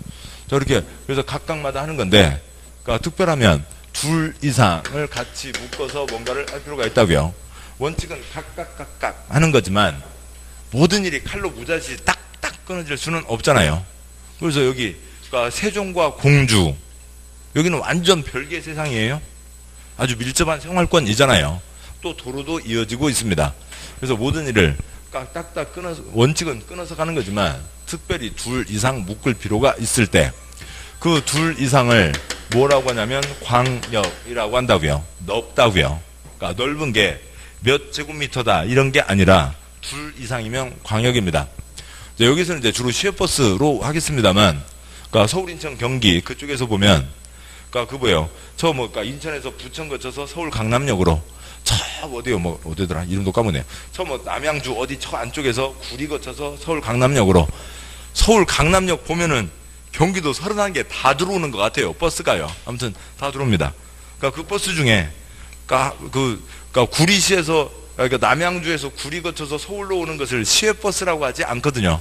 저렇게 그래서 각각마다 하는 건데, 그러니까 특별하면 2 이상을 같이 묶어서 뭔가를 할 필요가 있다고요. 원칙은 각각 하는 거지만 모든 일이 칼로 무자시 딱딱 끊어질 수는 없잖아요. 그래서 여기 그러니까 세종과 공주 여기는 완전 별개의 세상이에요. 아주 밀접한 생활권이잖아요. 또 도로도 이어지고 있습니다. 그래서 모든 일을 딱딱 끊어서 원칙은 끊어서 가는 거지만 특별히 2 이상 묶을 필요가 있을 때 그 2 이상을 뭐라고 하냐면 광역이라고 한다고요. 넓다고요. 그러니까 넓은 게 몇 제곱미터다 이런 게 아니라 2 이상이면 광역입니다. 여기서는 이제 주로 시외버스로 하겠습니다만, 그러니까 서울, 인천, 경기 그쪽에서 보면 그러니까 그 뭐예요? 그러니까 인천에서 부천 거쳐서 서울 강남역으로 저 어디요? 뭐 어디더라? 이름도 까먹네요. 남양주 어디 저 안쪽에서 구리 거쳐서 서울 강남역으로 서울 강남역 보면은 경기도 31개 다 들어오는 것 같아요. 버스가요. 아무튼 다 들어옵니다. 그러니까 그 버스 중에 그러니까 구리시에서 그러니까 남양주에서 구리 거쳐서 서울로 오는 것을 시외버스라고 하지 않거든요.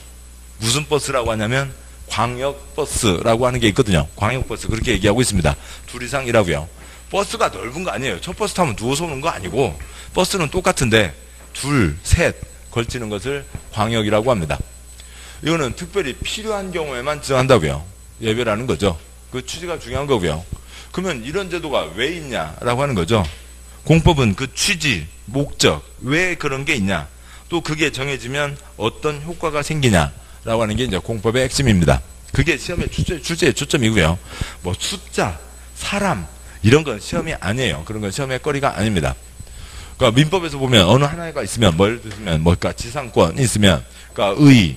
무슨 버스라고 하냐면 광역버스라고 하는 게 있거든요. 광역버스 그렇게 얘기하고 있습니다. 둘 이상이라고요. 버스가 넓은 거 아니에요. 첫 버스 타면 누워서 오는 거 아니고 버스는 똑같은데 둘, 셋 걸치는 것을 광역이라고 합니다. 이거는 특별히 필요한 경우에만 지정한다고요. 예배라는 거죠. 그 취지가 중요한 거고요. 그러면 이런 제도가 왜 있냐라고 하는 거죠. 공법은 그 취지, 목적, 왜 그런 게 있냐, 또 그게 정해지면 어떤 효과가 생기냐라고 하는 게 이제 공법의 핵심입니다. 그게 시험의 출제의 초점이고요. 뭐 숫자, 사람 이런 건 시험이 아니에요. 그런 건 시험의 거리가 아닙니다. 그러니까 민법에서 보면 어느 하나가 있으면 뭘 드시면 그러니까 지상권이 있으면 그러니까 의,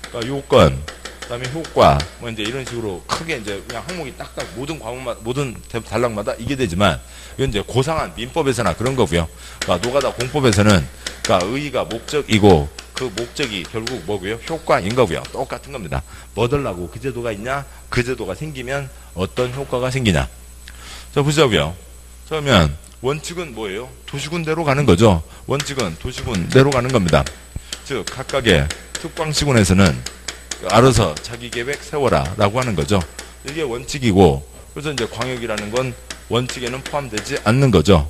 그러니까 요건, 그다음에 효과 뭐 이제 이런 식으로 크게 이제 그냥 항목이 딱딱 모든 과목마다 모든 단락마다 이게 되지만 이건 이제 고상한 민법에서나 그런 거고요. 그러니까 노가다 공법에서는 그러니까 의의가 목적이고 그 목적이 결국 뭐고요? 효과인 거고요. 똑같은 겁니다. 뭐들라고 그 제도가 있냐? 그 제도가 생기면 어떤 효과가 생기냐? 자 보시자고요. 그러면 원칙은 뭐예요? 도시군대로 가는 거죠. 원칙은 도시군대로 가는 겁니다. 즉 각각의 특광시군에서는 알아서 자기 계획 세워라 라고 하는 거죠. 이게 원칙이고 그래서 이제 광역이라는 건 원칙에는 포함되지 않는 거죠.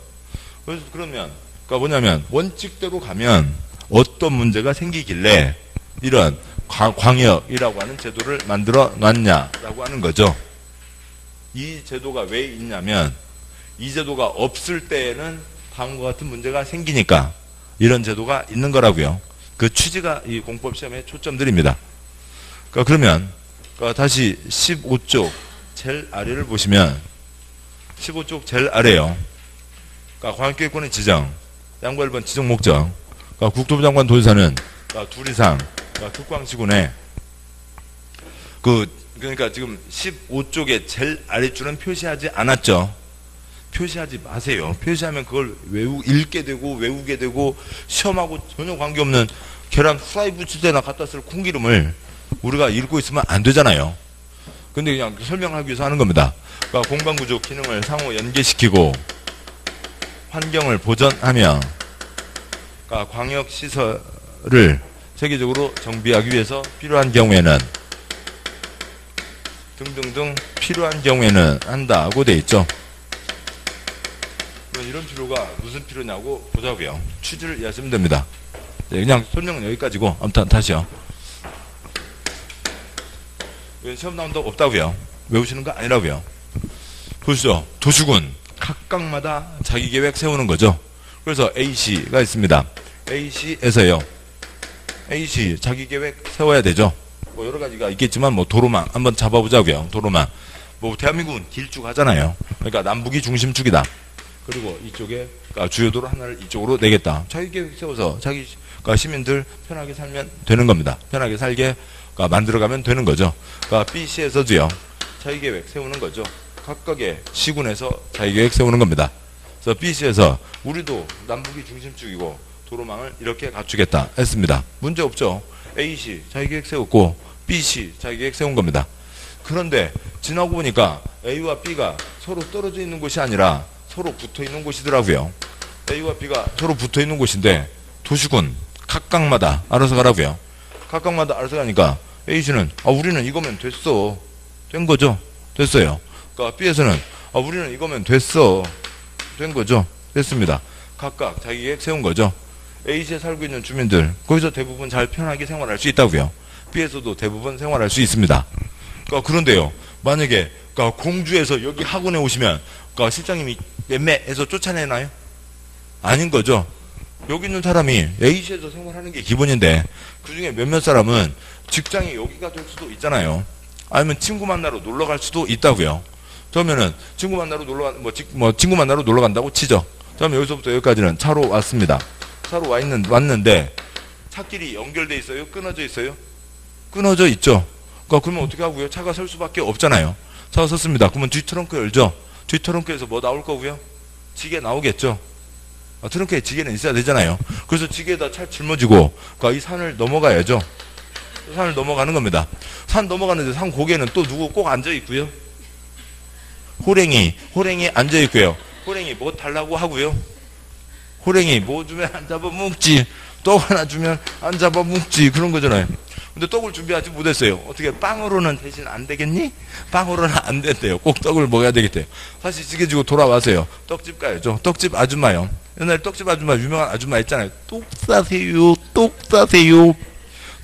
그래서 그러면 그러니까 뭐냐면 원칙대로 가면 어떤 문제가 생기길래 이런 광역이라고 하는 제도를 만들어 놨냐라고 하는 거죠. 이 제도가 왜 있냐면 이 제도가 없을 때에는 다음과 같은 문제가 생기니까 이런 제도가 있는 거라고요. 그 취지가 이 공법 시험의 초점들입니다. 그러니까 그러면 다시 15쪽 제일 아래를 보시면 15쪽 제일 아래요. 그러니까 광역교육권의 지정, 양과 1번 지정 목적. 그러니까 국토부 장관 도지사는 둘 이상 특광시군에 그러니까 지금 15쪽에 제일 아래줄은 표시하지 않았죠. 표시하지 마세요. 표시하면 그걸 읽게 되고 외우게 되고 시험하고 전혀 관계없는 계란 후라이 부칠 때나 갖다 쓸 콩기름을 우리가 읽고 있으면 안 되잖아요. 근데 그냥 설명하기 위해서 하는 겁니다. 그러니까 공간구조 기능을 상호 연계시키고 환경을 보전하며 그러니까 광역시설을 세계적으로 정비하기 위해서 필요한 경우에는 등등등 필요한 경우에는 한다고 돼 있죠. 이런 필요가 무슨 필요냐고 보자고요. 취지를 이해하시면 됩니다. 네, 그냥 설명은 여기까지고 아무튼 다시요. 시험 나온다고 없다고요. 외우시는 거 아니라고요. 보시죠. 도시군 각각마다 자기 계획 세우는 거죠. 그래서 A시가 있습니다. A시에서요. A시 자기 계획 세워야 되죠. 뭐 여러 가지가 있겠지만 뭐 도로망 한번 잡아보자고요. 도로망. 뭐 대한민국은 길쭉 하잖아요. 그러니까 남북이 중심축이다. 그리고 이쪽에 그러니까 주요도로 하나를 이쪽으로 내겠다. 자기 계획 세워서 그러니까 시민들 편하게 살면 되는 겁니다. 편하게 살게 만들어가면 되는 거죠. 그러니까 B시에서도요. 자기 계획 세우는 거죠. 각각의 시군에서 자기 계획 세우는 겁니다. 그래서 B시에서 우리도 남북이 중심축이고 도로망을 이렇게 갖추겠다 했습니다. 문제 없죠. A시 자기 계획 세웠고 B시 자기 계획 세운 겁니다. 그런데 지나고 보니까 A와 B가 서로 떨어져 있는 곳이 아니라 서로 붙어 있는 곳이더라고요. A와 B가 서로 붙어 있는 곳인데 도시군 각각마다 알아서 가라고요. 각각마다 알아서 가니까 A씨는 우리는 이거면 됐어. 된 거죠. 됐어요. 그러니까 B에서는 우리는 이거면 됐어. 된 거죠. 됐습니다. 각각 자기 계획 세운 거죠. A시에 살고 있는 주민들 거기서 대부분 잘 편하게 생활할 수 있다고요. B에서도 대부분 생활할 수 있습니다. 그런데요. 만약에 공주에서 여기 학원에 오시면 실장님이 매매해서 쫓아내나요? 아닌 거죠. 여기 있는 사람이 A시에서 생활하는 게 기본인데 그중에 몇몇 사람은 직장이 여기가 될 수도 있잖아요. 아니면 친구 만나러 놀러 갈 수도 있다고요. 그러면은 친구 만나러 친구 만나러 놀러 간다고 치죠. 그러면 여기서부터 여기까지는 차로 왔습니다. 차로 왔는데 차길이 연결돼 있어요? 끊어져 있어요? 끊어져 있죠. 그러면 어떻게 하고요? 차가 설 수밖에 없잖아요. 차가 섰습니다. 그러면 뒤 트렁크 열죠. 뒤 트렁크에서 뭐 나올 거고요? 지게 나오겠죠. 트렁크에 지게는 있어야 되잖아요. 그래서 지게에다 차를 짊어지고 이 산을 넘어가야죠. 산을 넘어가는 겁니다. 산 넘어가는데 산 고개는 또 누구 꼭 앉아 있고요. 호랭이 앉아 있고요. 호랭이 뭐 달라고 하고요. 호랭이 뭐 주면 안 잡아먹지. 떡 하나 주면 안 잡아먹지. 그런 거잖아요. 근데 떡을 준비하지 못했어요. 어떻게 빵으로는 대신 안 되겠니? 빵으로는 안 된대요. 꼭 떡을 먹어야 되겠대요. 다시 지게 지고 돌아와서요. 떡집 가야죠. 떡집 아줌마요. 옛날에 떡집 아줌마 유명한 아줌마 있잖아요. 떡 사세요. 떡 사세요.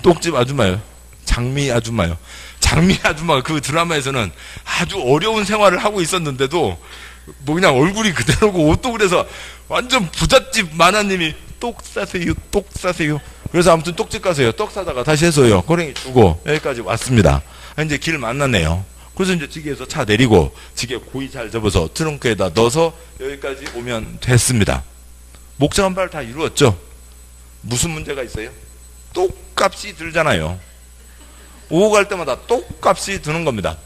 떡집 아줌마요. 장미 아줌마요. 장미 아줌마가 그 드라마에서는 아주 어려운 생활을 하고 있었는데도 뭐 그냥 얼굴이 그대로고 옷도 그래서 완전 부잣집 마나님이 떡 사세요. 떡 사세요. 그래서 아무튼 떡집 가세요. 떡 사다가 다시 해서요. 호랭이 주고 여기까지 왔습니다. 이제 길 만났네요. 그래서 이제 지게에서 차 내리고 지게 고이 잘 접어서 트렁크에다 넣어서 여기까지 오면 됐습니다. 목적한 바를 다 이루었죠. 무슨 문제가 있어요? 똑값이 들잖아요. 오고 갈 때마다 똑값이 드는 겁니다.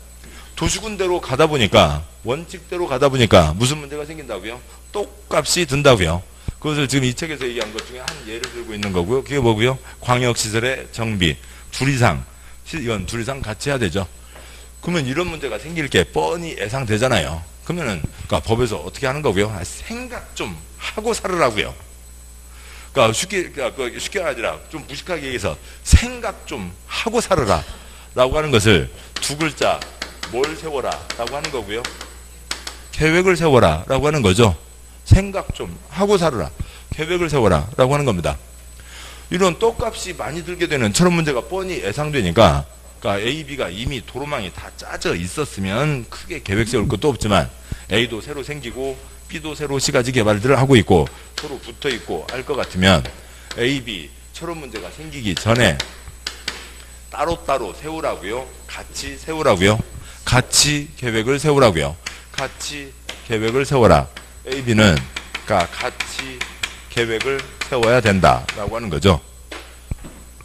도시군대로 가다 보니까 원칙대로 가다 보니까 무슨 문제가 생긴다고요? 똑값이 든다고요. 그것을 지금 이 책에서 얘기한 것 중에 한 예를 들고 있는 거고요. 그게 뭐고요? 광역시설의 정비. 둘 이상, 이건 둘 이상 같이 해야 되죠. 그러면 이런 문제가 생길 게 뻔히 예상되잖아요. 그러면은 그러니까 법에서 어떻게 하는 거고요? 생각 좀 하고 살으라고요. 그러니까 쉽게 아니라 좀 무식하게 얘기해서 생각 좀 하고 살아라 라고 하는 것을 두 글자 뭘 세워라 라고 하는 거고요. 계획을 세워라 라고 하는 거죠. 생각 좀 하고 살아라. 계획을 세워라 라고 하는 겁니다. 이런 떡값이 많이 들게 되는 저런 문제가 뻔히 예상되니까 그러니까 A, B가 이미 도로망이 다 짜져 있었으면 크게 계획 세울 것도 없지만 A도 새로 생기고 B도 새로 시가지 개발들을 하고 있고 서로 붙어 있고 할 것 같으면 A, B 저런 문제가 생기기 전에 따로따로 세우라고요. 같이 세우라고요. 같이 계획을 세우라고요. 같이 계획을 세워라. A, B는 그러니까 같이 계획을 세워야 된다라고 하는 거죠.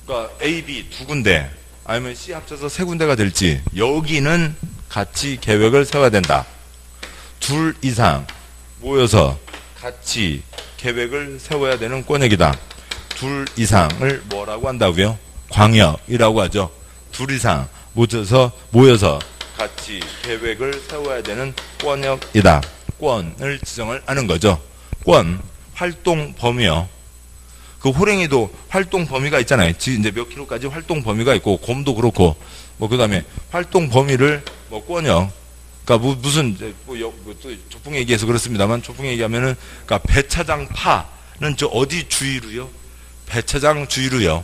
그러니까 A, B 두 군데 아니면 C 합쳐서 세 군데가 될지 여기는 같이 계획을 세워야 된다. 둘 이상 모여서 같이 계획을 세워야 되는 권역이다. 둘 이상을 뭐라고 한다고요? 광역이라고 하죠. 둘 이상 모여서 같이 계획을 세워야 되는 권역이다. 권을 지정을 하는 거죠. 권, 활동 범위요. 그 호랭이도 활동 범위가 있잖아요. 이제 몇 킬로까지 활동 범위가 있고, 곰도 그렇고, 뭐, 그 다음에 활동 범위를, 뭐, 권역. 그러니까 무슨, 또 조풍 얘기해서 그렇습니다만, 조풍 얘기하면은, 그러니까 배차장 파는 저 어디 주위로요? 배차장 주위로요.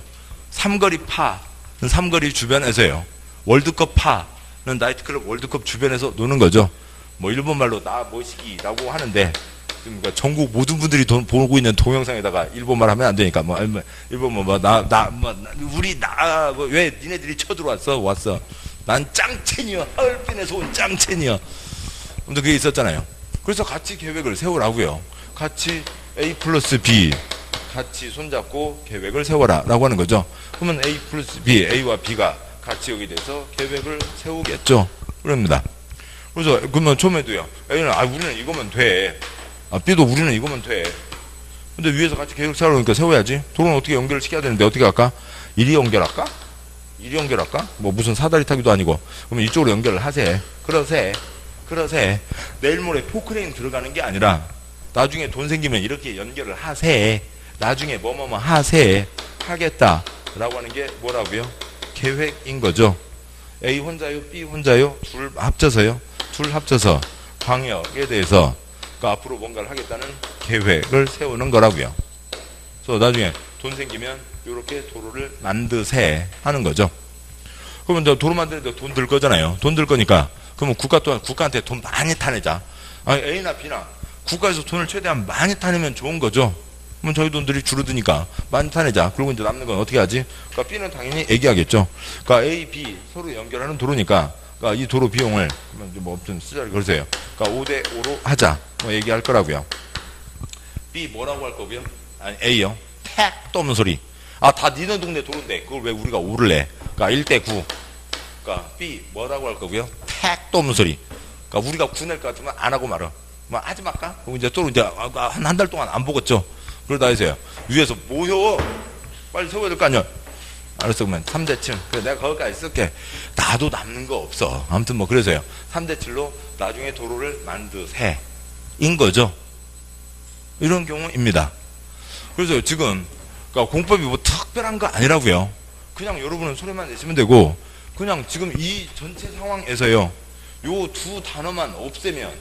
삼거리 파는 삼거리 주변에서요. 월드컵 파는 나이트클럽 월드컵 주변에서 노는 거죠. 뭐, 일본말로 나 모시기라고 하는데, 그러니까 전국 모든 분들이 보고 있는 동영상에다가 일본말 하면 안 되니까 뭐 일본말 왜 니네들이 쳐들어왔어 왔어 난 짱첸이여 하얼빈에서 온 짱첸이여 아무튼 그게 있었잖아요. 그래서 같이 계획을 세우라고요. 같이 A 플러스 B 같이 손잡고 계획을 세워라 라고 하는 거죠. 그러면 A 플러스 B A와 B가 같이 여기 대해서 계획을 세우겠죠. 그럽니다. 그래서 그러면 처음에도요 A는 우리는 이거면 돼. B도 우리는 이거면 돼. 근데 위에서 같이 계획 세우려니까 세워야지. 도로는 어떻게 연결을 시켜야 되는데 어떻게 할까? 이리 연결할까? 이리 연결할까? 뭐 무슨 사다리 타기도 아니고. 그러면 이쪽으로 연결을 하세. 그러세. 내일 모레 포크레인 들어가는 게 아니라 나중에 돈 생기면 이렇게 연결을 하세. 나중에 뭐뭐뭐 하세. 하겠다라고 하는 게 뭐라고요? 계획인 거죠. A 혼자요? B 혼자요? 둘 합쳐서요? 둘 합쳐서 광역에 대해서 앞으로 뭔가를 하겠다는 계획을 세우는 거라고요. 그래서 나중에 돈 생기면 이렇게 도로를 만드세 하는 거죠. 그러면 이제 도로 만드는데 돈 들 거잖아요. 돈 들 거니까 그러면 국가한테 돈 많이 타내자. A나 B나 국가에서 돈을 최대한 많이 타내면 좋은 거죠. 그러면 저희 돈들이 줄어드니까 많이 타내자. 그리고 이제 남는 건 어떻게 하지? 그러니까 B는 당연히 얘기하겠죠. 그러니까 A, B 서로 연결하는 도로니까 그러니까 이 도로 비용을 뭐 아무튼 쓰자를 걸으세요. 그러니까 5대5로 하자. 뭐 얘기할 거라고요. B 뭐라고 할 거고요? 아니 A요. 택도 없는 소리. 다 니네 동네 도로인데 그걸 왜 우리가 5를 내? 그러니까 1대9. 그러니까 B 뭐라고 할 거고요? 택도 없는 소리. 그러니까 우리가 군낼 것 같으면 안 하고 말아. 뭐 하지 말까? 그리고 이제 또 이제 한 달 동안 안 보겠죠. 그러다 해서요. 위에서 뭐요? 빨리 세워야 될 거 아니야. 알았어, 그러면 3대7. 그래, 내가 거기까지 쓸게. 나도 남는 거 없어. 아무튼 뭐 그래서요. 3대7로 나중에 도로를 만드세. 인 거죠. 이런 경우입니다. 그래서 지금 그러니까 공법이 뭐 특별한 거 아니라고요. 그냥 여러분은 소리만 내시면 되고 그냥 지금 이 전체 상황에서요. 요 두 단어만 없애면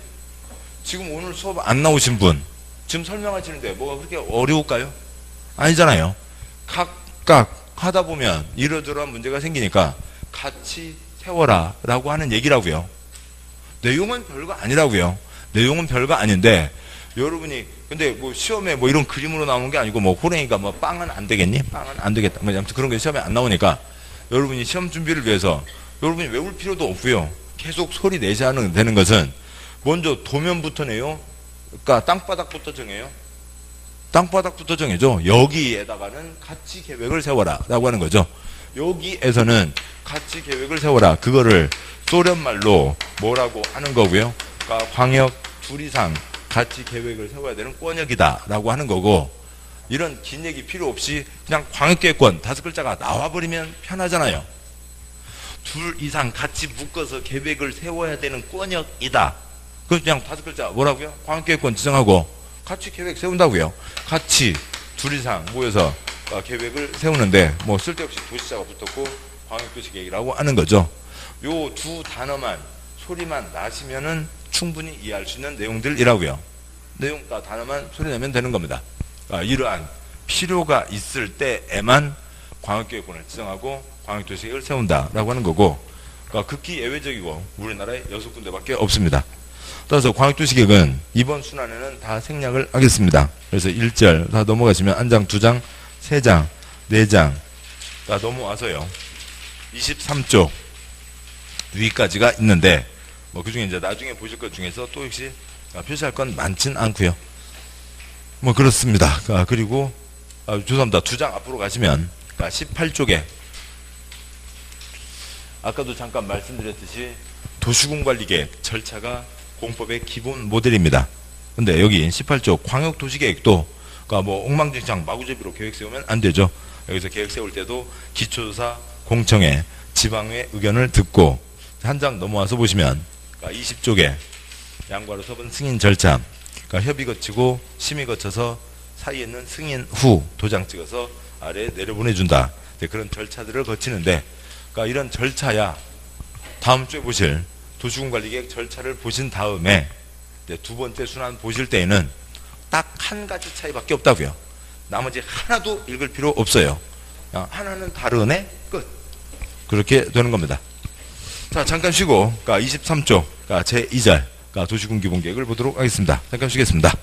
지금 오늘 수업 안 나오신 분 지금 설명하시는데 뭐가 그렇게 어려울까요? 아니잖아요. 각각 하다 보면 이러저러한 문제가 생기니까 같이 세워라 라고 하는 얘기라고요. 내용은 별거 아니라고요. 내용은 별거 아닌데 여러분이 근데 뭐 시험에 뭐 이런 그림으로 나오는 게 아니고 뭐 호랭이가 뭐 빵은 안 되겠니? 빵은 안 되겠다. 뭐 아무튼 그런 게 시험에 안 나오니까 여러분이 시험 준비를 위해서 여러분이 외울 필요도 없고요. 계속 소리 내셔야 되는 것은 먼저 도면부터 내요. 그러니까 땅바닥부터 정해요. 땅바닥부터 정해줘. 여기에다가는 같이 계획을 세워라 라고 하는 거죠. 여기에서는 같이 계획을 세워라. 그거를 소련말로 뭐라고 하는 거고요. 그러니까 광역 둘 이상 같이 계획을 세워야 되는 권역이다 라고 하는 거고 이런 긴 얘기 필요 없이 그냥 광역계획권 5글자가 나와버리면 편하잖아요. 둘 이상 같이 묶어서 계획을 세워야 되는 권역이다. 그럼 그냥 5글자 뭐라고요? 광역계획권 지정하고 같이 계획 세운다고요. 같이 둘 이상 모여서 계획을 세우는데 뭐 쓸데없이 도시자가 붙었고 광역도시계획이라고 하는 거죠. 요 두 단어만 소리만 나시면은 충분히 이해할 수 있는 내용들이라고요. 내용 단어만 소리 내면 되는 겁니다. 이러한 필요가 있을 때에만 광역계획권을 지정하고 광역도시계획을 세운다라고 하는 거고 극히 예외적이고 우리나라에 6군데밖에 없습니다. 따라서 광역도시계획은 이번 순환에는 다 생략을 하겠습니다. 그래서 1절 다 넘어가시면 1장, 2장, 3장, 4장 다 넘어와서요. 23쪽 위까지가 있는데 뭐 그중에 이제 나중에 보실 것 중에서 또 역시 표시할 건 많진 않고요. 뭐 그렇습니다. 그리고 죄송합니다. 2장 앞으로 가시면 18쪽에 아까도 잠깐 말씀드렸듯이 도시군관리계획 절차가 공법의 기본 모델입니다. 근데 여기 18쪽 광역도시계획도 뭐 엉망진창 마구잡이로 계획 세우면 안 되죠. 여기서 계획 세울 때도 기초조사 공청회 지방의 의견을 듣고 한 장 넘어와서 보시면 20쪽에 양과로 서본 승인 절차 협의 거치고 심의 거쳐서 사이에 있는 승인 후 도장 찍어서 아래에 내려보내준다. 그런 절차들을 거치는데 이런 절차야 다음 주에 보실 도시군관리계획 절차를 보신 다음에 두 번째 순환 보실 때에는 딱 한 가지 차이밖에 없다고요. 나머지 하나도 읽을 필요 없어요. 하나는 다르네 끝. 그렇게 되는 겁니다. 자 잠깐 쉬고 23쪽 제2절 도시군 기본계획을 보도록 하겠습니다. 잠깐 쉬겠습니다.